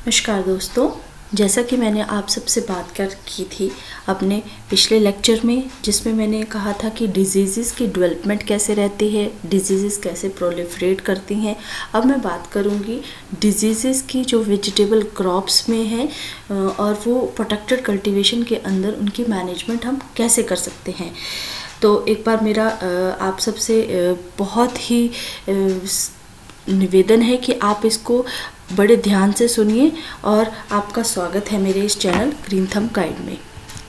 नमस्कार दोस्तों, जैसा कि मैंने आप सबसे बात की थी अपने पिछले लेक्चर में, जिसमें मैंने कहा था कि डिजीज़ की डेवलपमेंट कैसे रहती है, डिजीज़ कैसे प्रोलिफरेट करती हैं। अब मैं बात करूंगी डिजीज़ की जो वेजिटेबल क्रॉप्स में है और वो प्रोटेक्टेड कल्टीवेशन के अंदर उनकी मैनेजमेंट हम कैसे कर सकते हैं। तो एक बार मेरा आप सबसे बहुत ही निवेदन है कि आप इसको बड़े ध्यान से सुनिए और आपका स्वागत है मेरे इस चैनल ग्रीन थंब गाइड में।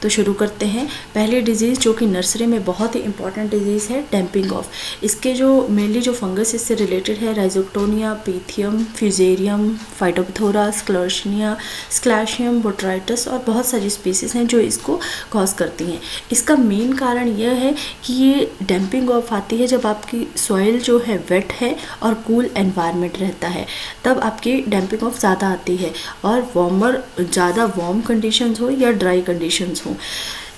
तो शुरू करते हैं। पहली डिजीज़ जो कि नर्सरी में बहुत ही इंपॉर्टेंट डिजीज़ है, डैम्पिंग ऑफ। इसके जो मेनली जो फंगस इससे रिलेटेड है, राइजोक्टोनिया, पीथियम, फ्यूजेरियम, फाइटोपथोरा, स्क्लैशियम, बोट्राइटस और बहुत सारी स्पीसीज़ हैं जो इसको कॉज करती हैं। इसका मेन कारण यह है कि ये डैम्पिंग ऑफ आती है जब आपकी सॉइल जो है वेट है और कूल एनवायरनमेंट रहता है, तब आपकी डैम्पिंग ऑफ ज़्यादा आती है। और ज़्यादा वार्म कंडीशंस हो या ड्राई कंडीशंस हो,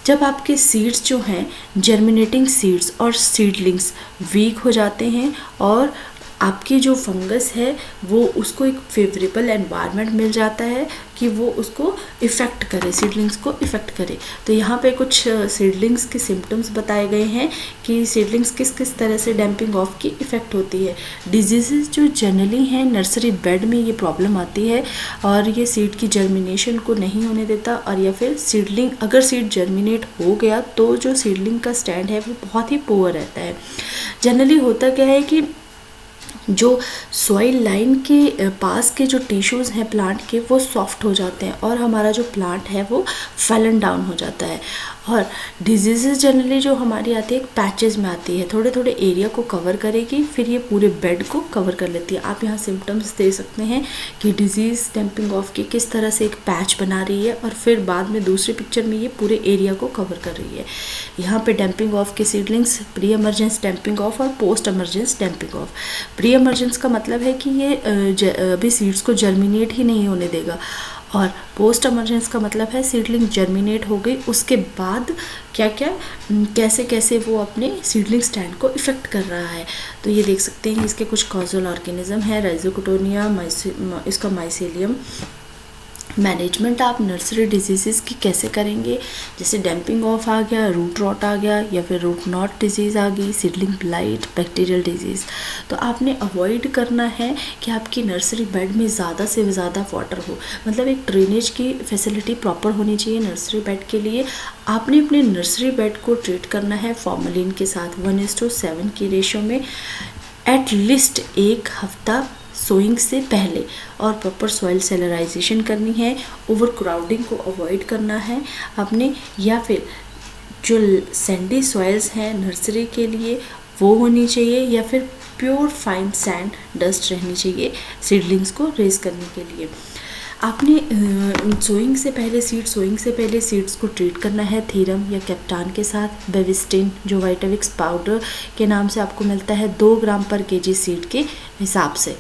जब आपके सीड्स जो हैं, जर्मिनेटिंग सीड्स और सीडलिंग्स वीक हो जाते हैं और आपकी जो फंगस है वो उसको एक फेवरेबल एनवायरनमेंट मिल जाता है कि वो उसको इफ़ेक्ट करे, सीडलिंग्स को इफ़ेक्ट करे। तो यहाँ पे कुछ सीडलिंग्स के सिम्टम्स बताए गए हैं कि सीडलिंग्स किस किस तरह से डैम्पिंग ऑफ की इफ़ेक्ट होती है। डिजीज़ जो जनरली हैं नर्सरी बेड में ये प्रॉब्लम आती है और ये सीड की जर्मिनेशन को नहीं होने देता, और या फिर सीडलिंग अगर सीड जर्मिनेट हो गया तो जो सीडलिंग का स्टैंड है वो बहुत ही पुअर रहता है। जनरली होता क्या है कि जो सॉइल लाइन के पास के जो टिश्यूज़ हैं प्लांट के, वो सॉफ्ट हो जाते हैं और हमारा जो प्लांट है वो फैलन डाउन हो जाता है। और डिजीज़ जनरली जो हमारी आती है एक पैचेस में आती है, थोड़े थोड़े एरिया को कवर करेगी, फिर ये पूरे बेड को कवर कर लेती है। आप यहाँ सिम्टम्स दे सकते हैं कि डिजीज़ डैम्पिंग ऑफ की किस तरह से एक पैच बना रही है और फिर बाद में दूसरी पिक्चर में ये पूरे एरिया को कवर कर रही है। यहाँ पे डैम्पिंग ऑफ के seedlings, pre emergence damping off और post emergence damping off. Pre emergence का मतलब है कि ये अभी सीड्स को जर्मिनेट ही नहीं होने देगा, और पोस्ट एमर्जेंस का मतलब है सीडलिंग जर्मिनेट हो गई, उसके बाद क्या क्या कैसे कैसे वो अपने सीडलिंग स्टैंड को इफ़ेक्ट कर रहा है। तो ये देख सकते हैं इसके कुछ कॉजल ऑर्गेनिज्म है, राइजोक्टोनिया, इसका माइसेलियम। मैनेजमेंट आप नर्सरी डिजीज़ की कैसे करेंगे, जैसे डैम्पिंग ऑफ आ गया, रूट रॉट आ गया, या फिर रूट नॉट डिजीज़ आ गई, सीडलिंग ब्लाइट, बैक्टीरियल डिजीज़। तो आपने अवॉइड करना है कि आपकी नर्सरी बेड में ज़्यादा से ज़्यादा वाटर हो, मतलब एक ड्रेनेज की फैसिलिटी प्रॉपर होनी चाहिए नर्सरी बेड के लिए। आपने अपने नर्सरी बेड को ट्रीट करना है फॉर्मेलिन के साथ 1:7 की रेशो में एट लीस्ट एक हफ्ता सोइंग से पहले, और प्रॉपर सॉइल सेलराइजेशन करनी है। ओवर क्राउडिंग को अवॉइड करना है आपने, या फिर जो सैंडी सॉइल्स हैं नर्सरी के लिए वो होनी चाहिए, या फिर प्योर फाइन सैंड डस्ट रहनी चाहिए सीडलिंग्स को रेज करने के लिए। आपने सोइंग से पहले सीड्स को ट्रीट करना है थीरम या कैप्टान के साथ, बेविस्टिन जो वाइटाविक्स पाउडर के नाम से आपको मिलता है 2 ग्राम पर केजी सीड के हिसाब से।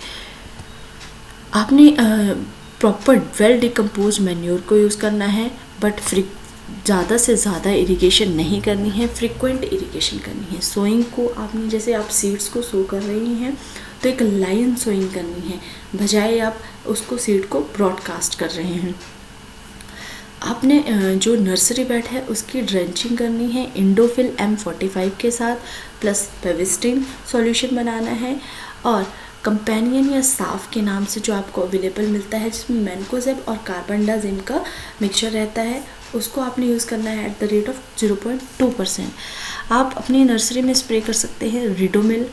आपने प्रॉपर वेल डिकम्पोज मैन्योर को यूज़ करना है, बट ज़्यादा से ज़्यादा इरिगेशन नहीं करनी है, फ्रिक्वेंट इरिगेशन करनी है। सोइंग को आपने, जैसे आप सीड्स को सो कर रही हैं तो एक लाइन सोइंग करनी है, बजाय आप उसको सीड को ब्रॉडकास्ट कर रहे हैं। आपने जो नर्सरी बेड है उसकी ड्रेंचिंग करनी है इंडोफिल M45 के साथ, प्लस पेविस्टिन सॉल्यूशन बनाना है, और कंपेनियन या साफ के नाम से जो आपको अवेलेबल मिलता है, जिसमें मैनकोजेब और कार्बेंडाजिम का मिक्सचर रहता है, उसको आपने यूज़ करना है एट द रेट ऑफ 0.2%। आप अपनी नर्सरी में स्प्रे कर सकते हैं Ridomil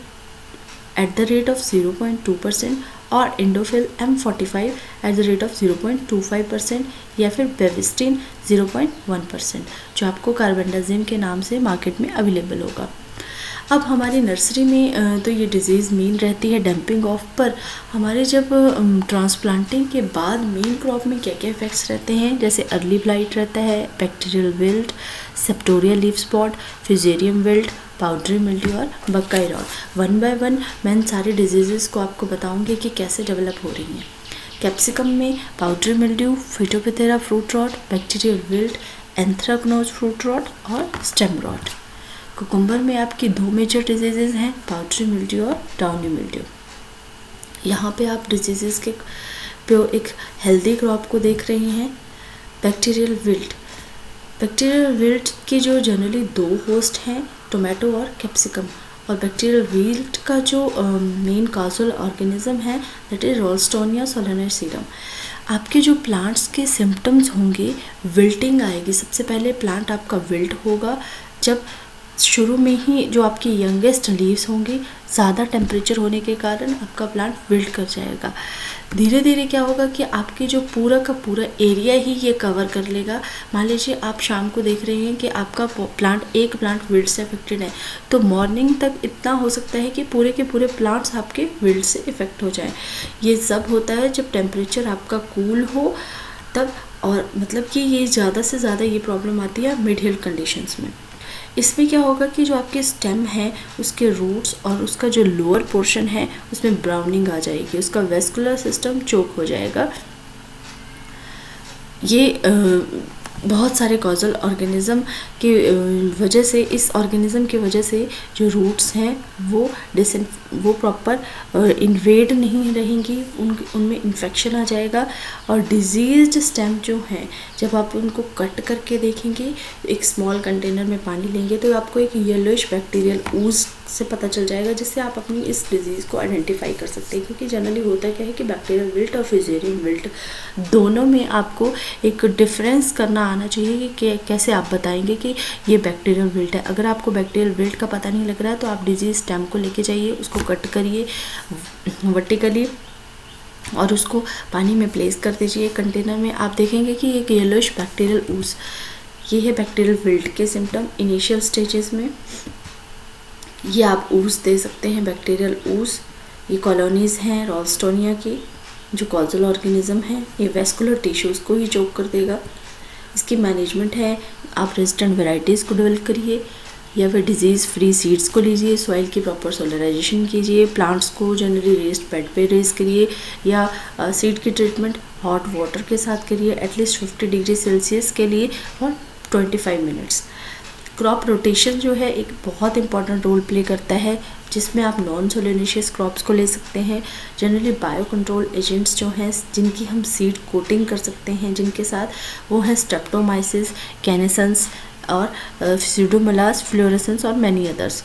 at the rate of 0.2% और Indofil M45 at the rate of 0.25%, या फिर बेविस्टिन 0.1%, जो आपको कार्बेंडाजिम के नाम से मार्केट में अवेलेबल होगा। अब हमारी नर्सरी में तो ये डिज़ीज़ मेन रहती है डैम्पिंग ऑफ पर। हमारे जब ट्रांसप्लांटिंग के बाद मेन क्रॉप में क्या क्या इफ़ेक्ट्स रहते हैं, जैसे अर्ली ब्लाइट रहता है, bacterial wilt, Septoria leaf spot, fusarium wilt, powdery mildew और बकाई रॉट। 1 बाय 1 मैं सारे डिजीज़ को आपको बताऊंगी कि कैसे डेवलप हो रही हैं। कैप्सिकम में powdery mildew, phytophthora fruit rot, bacterial wilt, anthracnose fruit rot और स्टेम रॉट। कुकुम्बर में आपकी 2 मेजर डिजीज़ हैं, पाउडरी मिल्ड्यू और डाउनी मिल्ड्यू। यहाँ पे आप डिजीज़ के एक हेल्दी क्रॉप को देख रही हैं। बैक्टीरियल विल्ट, बैक्टीरियल विल्ट की जो जनरली 2 होस्ट हैं, टोमेटो और कैप्सिकम, और बैक्टीरियल विल्ट का जो मेन काजल ऑर्गेनिज्म है दैट इज रॉल्स्टोनिया सोलेनासीरम। आपके जो प्लांट्स के सिम्टम्स होंगे, विल्टिंग आएगी। सबसे पहले प्लांट आपका विल्ट होगा जब शुरू में ही जो आपकी यंगेस्ट लीव्स होंगी, ज़्यादा टेम्परेचर होने के कारण आपका प्लांट विल्ट कर जाएगा। धीरे धीरे क्या होगा कि आपके जो पूरा का पूरा एरिया ही ये कवर कर लेगा। मान लीजिए आप शाम को देख रहे हैं कि आपका एक प्लांट विल्ट से अफेक्टेड है, तो मॉर्निंग तक इतना हो सकता है कि पूरे के पूरे प्लांट्स आपके विल्ट से इफेक्ट हो जाए। ये सब होता है जब टेम्परेचर आपका कूल हो तब, और मतलब कि ये ज़्यादा से ज़्यादा ये प्रॉब्लम आती है मिड हिल कंडीशंस में। इसमें क्या होगा कि जो आपके स्टेम है उसके रूट्स और उसका जो लोअर पोर्शन है उसमें ब्राउनिंग आ जाएगी, उसका वेस्कुलर सिस्टम चोक हो जाएगा। ये बहुत सारे कॉजल ऑर्गेनिज्म की वजह से, इस ऑर्गेनिज्म की वजह से जो रूट्स हैं वो प्रॉपर इन्वेड नहीं रहेंगी, उनमें इन्फेक्शन आ जाएगा। और डिजीज्ड स्टेम जो हैं, जब आप उनको कट करके देखेंगे, एक स्मॉल कंटेनर में पानी लेंगे तो आपको एक येलोइश बैक्टीरियल ऊज से पता चल जाएगा, जिससे आप अपनी इस डिजीज़ को आइडेंटिफाई कर सकते हैं। क्योंकि जनरली होता क्या है कि बैक्टीरियल विल्ट और फिजेरियन विल्ट दोनों में आपको एक डिफरेंस करना आना चाहिए कि कैसे आप बताएंगे कि ये बैक्टीरियल विल्ट है। अगर आपको बैक्टीरियल विल्ट का पता नहीं लग रहा है तो आप डिजीज स्टेम को लेके जाइए, उसको कट करिए वर्टिकली और उसको पानी में प्लेस कर दीजिए कंटेनर में। आप देखेंगे कि एक येलोइश बैक्टीरियल ऊज, ये है बैक्टीरियल विल्ट के सिम्टम इनिशियल स्टेजेस में। ये आप ऊज दे सकते हैं, बैक्टीरियल ऊज। ये कॉलोनीज़ हैं रॉल्स्टोनिया की, जो कॉजल ऑर्गेनिज्म है। ये वेस्कुलर टिश्यूज़ को ही चोक कर देगा। इसकी मैनेजमेंट है, आप रेजिस्टेंट वेराइटीज़ को डेवलप करिए या फिर डिजीज़ फ्री सीड्स को लीजिए, सॉइल की प्रॉपर सोलराइजेशन कीजिए, प्लांट्स को जनरली रेस्ड बेड पे रेज करिए, या सीड की ट्रीटमेंट हॉट वाटर के साथ करिए एटलीस्ट 50 डिग्री सेल्सियस के लिए और 25 मिनट्स। क्रॉप रोटेशन जो है एक बहुत इंपॉर्टेंट रोल प्ले करता है, जिसमें आप नॉन सोलेनेशियस क्रॉप्स को ले सकते हैं। जनरली बायो कंट्रोल एजेंट्स जो हैं जिनकी हम सीड कोटिंग कर सकते हैं जिनके साथ, वो हैं स्ट्रेप्टोमाइसिस, कैनेसेंस और स्यूडोमोनास फ्लोरेसेंस और मैनी अदर्स।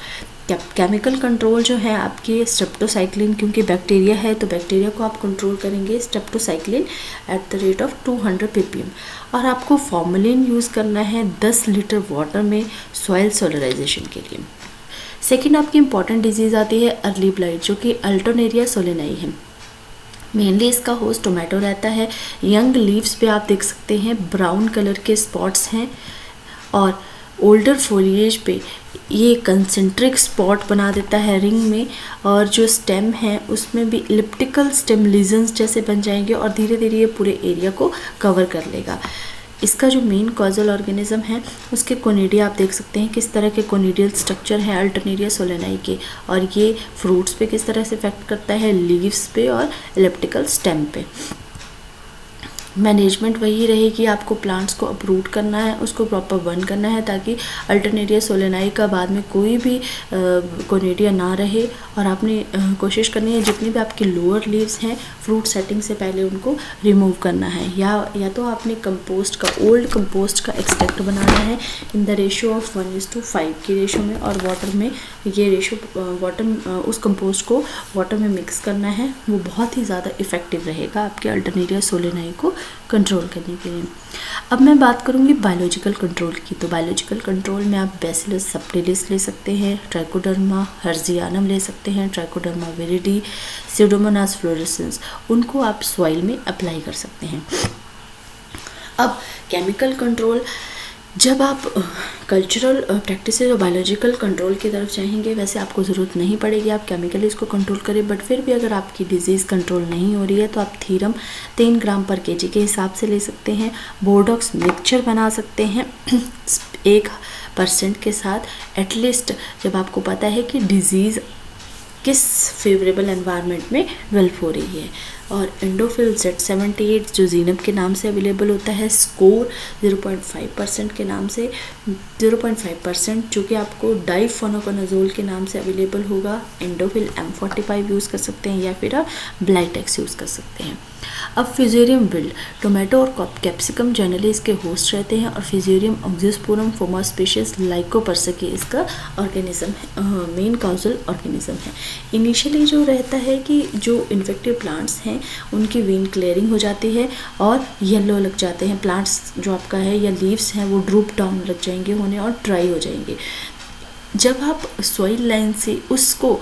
केमिकल कंट्रोल जो है आपकी स्ट्रेप्टोसाइक्लिन, क्योंकि बैक्टीरिया है तो बैक्टीरिया को आप कंट्रोल करेंगे streptocycline at the rate of 200 ppm। और आपको फॉर्मेलिन यूज़ करना है 10 लीटर वाटर में सॉइल सोलराइजेशन के लिए। सेकेंड आपकी इंपॉर्टेंट डिजीज़ आती है अर्ली ब्लाइट, जो कि अल्टरनेरिया सोलेनाई है। मेनली इसका होस्ट टोमेटो रहता है। यंग लीव्स पे आप देख सकते हैं ब्राउन कलर के स्पॉट्स हैं, और ओल्डर फोलिएज पे ये कंसेंट्रिक स्पॉट बना देता है रिंग में, और जो स्टेम है उसमें भी इलिप्टिकल स्टेम लीजन्स जैसे बन जाएंगे और धीरे धीरे ये पूरे एरिया को कवर कर लेगा। इसका जो मेन कॉजल ऑर्गेनिज्म है उसके कोनिडिया आप देख सकते हैं किस तरह के कोनिडियल स्ट्रक्चर हैं अल्टरनेरिया सोलेनाई के, और ये फ्रूट्स पे किस तरह से इफेक्ट करता है, लीव्स पे और इलिप्टिकल स्टेम पे। मैनेजमेंट वही रहेगी, आपको प्लांट्स को अपरूट करना है, उसको प्रॉपर बर्न करना है ताकि अल्टरनेरिया सोलेनाई का बाद में कोई भी कोनिडिया ना रहे। और आपने कोशिश करनी है जितनी भी आपकी लोअर लीव्स हैं फ्रूट सेटिंग से पहले उनको रिमूव करना है, या तो आपने कंपोस्ट का, ओल्ड कंपोस्ट का एक्सट्रैक्ट बनाना है इन द रेशियो ऑफ 1:5 की रेशो में, और वाटर में ये रेशो उस कंपोस्ट को वाटर में मिक्स करना है। वो बहुत ही ज़्यादा इफेक्टिव रहेगा आपके अल्टरनेरिया सोलेनाई को कंट्रोल करने के लिए। अब मैं बात करूंगी बायोलॉजिकल कंट्रोल की। तो बायोलॉजिकल कंट्रोल में आप बैसिलस सबटिलिस ले सकते हैं, ट्राइकोडर्मा हर्जियानम ले सकते हैं, ट्राइकोडर्मा विरिडी, स्यूडोमोनास फ्लोरेसेंस, उनको आप सॉइल में अप्लाई कर सकते हैं। अब केमिकल कंट्रोल, जब आप कल्चरल प्रैक्टिसेस और बायोलॉजिकल कंट्रोल की तरफ चाहेंगे, वैसे आपको ज़रूरत नहीं पड़ेगी आप केमिकली इसको कंट्रोल करें, बट फिर भी अगर आपकी डिजीज़ कंट्रोल नहीं हो रही है तो आप थीरम 3 ग्राम पर केजी के हिसाब से ले सकते हैं। बोर्डॉक्स मिक्सचर बना सकते हैं 1% के साथ, एटलीस्ट जब आपको पता है कि डिजीज़ किस फेवरेबल एनवायरनमेंट में डेवलप हो रही है। और एंडोफिल Z78 जो जीनब के नाम से अवेलेबल होता है, स्कोर 0.5% के नाम से 0.5% जो कि आपको डाइफोनोकोनाजोल के नाम से अवेलेबल होगा। एंडोफिल M45 यूज़ कर सकते हैं या फिर आप ब्लाइटेक्स यूज़ कर सकते हैं। अब फ्यूजेरियम विल्ड, टोमेटो और कैप्सिकम जनरली इसके होस्ट रहते हैं और फ्यूजेरियम ऑक्सियोस्पोरम फोमा स्पीशीज लाइकोपर्सिकी इसका ऑर्गेनिज्म है, मेन काउजल ऑर्गेनिज्म है। इनिशियली जो रहता है कि जो इन्फेक्टिव प्लांट्स हैं उनकी वेन क्लियरिंग हो जाती है और येलो लग जाते हैं प्लांट्स जो आपका है, या लीव्स हैं वो ड्रूप डाउन लग जाएंगे होने और ड्राई हो जाएंगे। जब आप सॉइल लाइन से उसको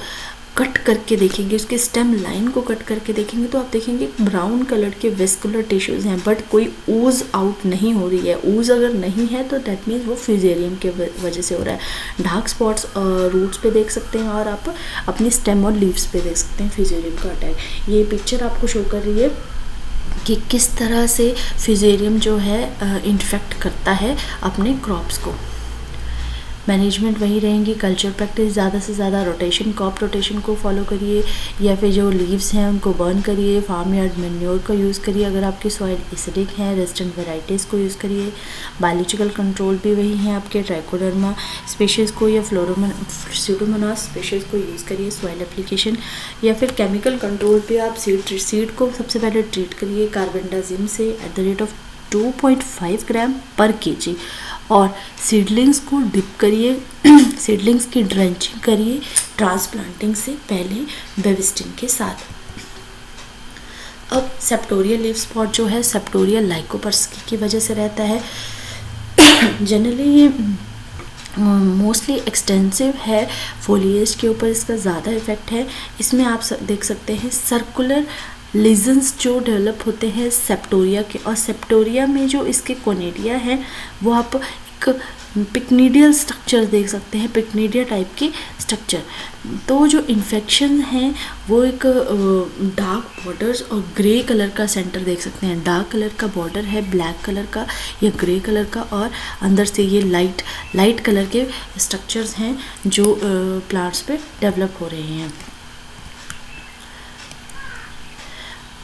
कट करके देखेंगे, उसके स्टेम लाइन को कट करके देखेंगे तो आप देखेंगे ब्राउन कलर के वेस्कुलर टिश्यूज़ हैं, बट कोई ऊज आउट नहीं हो रही है। ऊज अगर नहीं है तो दैट मीन्स वो फ्यूजेरियम के वजह से हो रहा है। डार्क स्पॉट्स रूट्स पे देख सकते हैं और आप अपनी स्टेम और लीव्स पे देख सकते हैं फ्यूजेरियम का अटैक। ये पिक्चर आपको शो कर रही है कि किस तरह से फ्यूजेरियम जो है इन्फेक्ट करता है अपने क्रॉप्स को। मैनेजमेंट वही रहेंगी, कल्चर प्रैक्टिस ज़्यादा से ज़्यादा रोटेशन, क्रॉप रोटेशन को फॉलो करिए या फिर जो लीव्स हैं उनको बर्न करिए, फार्म यार्ड मैन्योर का यूज़ करिए। अगर आपकी सॉइल एसिडिक है रेजिस्टेंट वेराइटीज़ को यूज़ करिए। बायोलॉजिकल कंट्रोल भी वही हैं आपके, ट्राइकोडर्मा स्पीशीज़ को या स्यूडोमोनास स्पीशीज़ को यूज़ करिए सॉइल एप्लीकेशन। या फिर केमिकल कंट्रोल पे आप सीड को सबसे पहले ट्रीट करिए कार्बेंडाजिम से @ 2.5 ग्राम पर kg और सीडलिंग्स को डिप करिए, सीडलिंग्स की ड्रेंचिंग करिए ट्रांसप्लांटिंग से पहले बेविस्टिन के साथ। अब सेप्टोरिया लीफ स्पॉट जो है सेप्टोरिया लाइकोपर्सिकी की वजह से रहता है। जनरली ये मोस्टली एक्सटेंसिव है, फोलिएज के ऊपर इसका ज़्यादा इफेक्ट है। इसमें आप देख सकते हैं सर्कुलर लीजन्स जो डेवलप होते हैं सेप्टोरिया के, और सेप्टोरिया में जो इसके कोनेडिया है वो आप एक पिक्निडियल स्ट्रक्चर देख सकते हैं, पिक्निडिया टाइप की स्ट्रक्चर। तो जो इन्फेक्शन है वो एक डार्क बॉर्डर्स और ग्रे कलर का सेंटर देख सकते हैं। डार्क कलर का बॉर्डर है ब्लैक कलर का या ग्रे कलर का, और अंदर से ये लाइट कलर के स्ट्रक्चर्स हैं जो प्लांट्स पे डेवलप हो रहे हैं।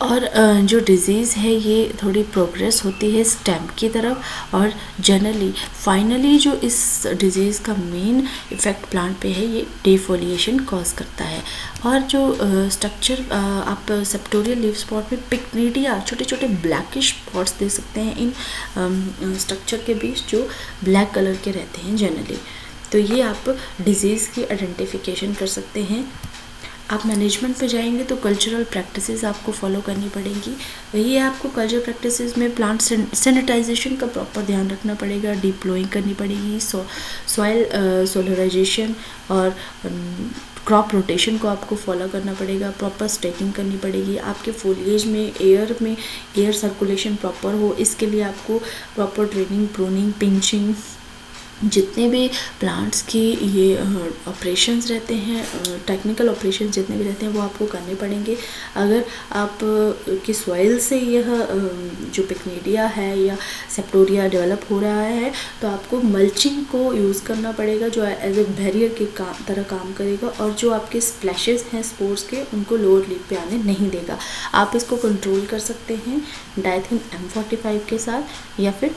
और जो डिज़ीज़ है ये थोड़ी प्रोग्रेस होती है स्टेम की तरफ, और जनरली फाइनली जो इस डिज़ीज़ का मेन इफ़ेक्ट प्लांट पे है ये डिफोलिएशन कॉज करता है। और जो स्ट्रक्चर आप सेप्टोरियल लीफ स्पॉट में पिक्निडिया छोटे छोटे ब्लैकिश स्पॉट्स देख सकते हैं इन स्ट्रक्चर के बीच जो ब्लैक कलर के रहते हैं जनरली। तो ये आप डिज़ीज़ की आइडेंटिफिकेशन कर सकते हैं। आप मैनेजमेंट पे जाएंगे तो कल्चरल प्रैक्टिसेस आपको फॉलो करनी पड़ेंगी। वही है, आपको कल्चर प्रैक्टिसेस में प्लांट सैनिटाइजेशन का प्रॉपर ध्यान रखना पड़ेगा, डीप प्लोइंग करनी पड़ेगी, सॉइल सोलराइजेशन और क्रॉप रोटेशन को आपको फॉलो करना पड़ेगा, प्रॉपर स्टेकिंग करनी पड़ेगी। आपके फोलिएज में एयर सर्कुलेशन प्रॉपर हो, इसके लिए आपको प्रॉपर ड्रेनिंग, प्रूनिंग, पिंचिंग, जितने भी प्लांट्स की ये ऑपरेशंस रहते हैं, टेक्निकल ऑपरेशंस जितने भी रहते हैं वो आपको करने पड़ेंगे। अगर आप की सॉइल से यह जो पिक्निडिया है या सेप्टोरिया डेवलप हो रहा है तो आपको मल्चिंग को यूज़ करना पड़ेगा जो एज ए बैरियर के तरह काम करेगा, और जो आपके स्प्लैशेस हैं स्पोर्स के उनको लोअर लीफ पे आने नहीं देगा। आप इसको कंट्रोल कर सकते हैं डाइथिन M45 के साथ या फिर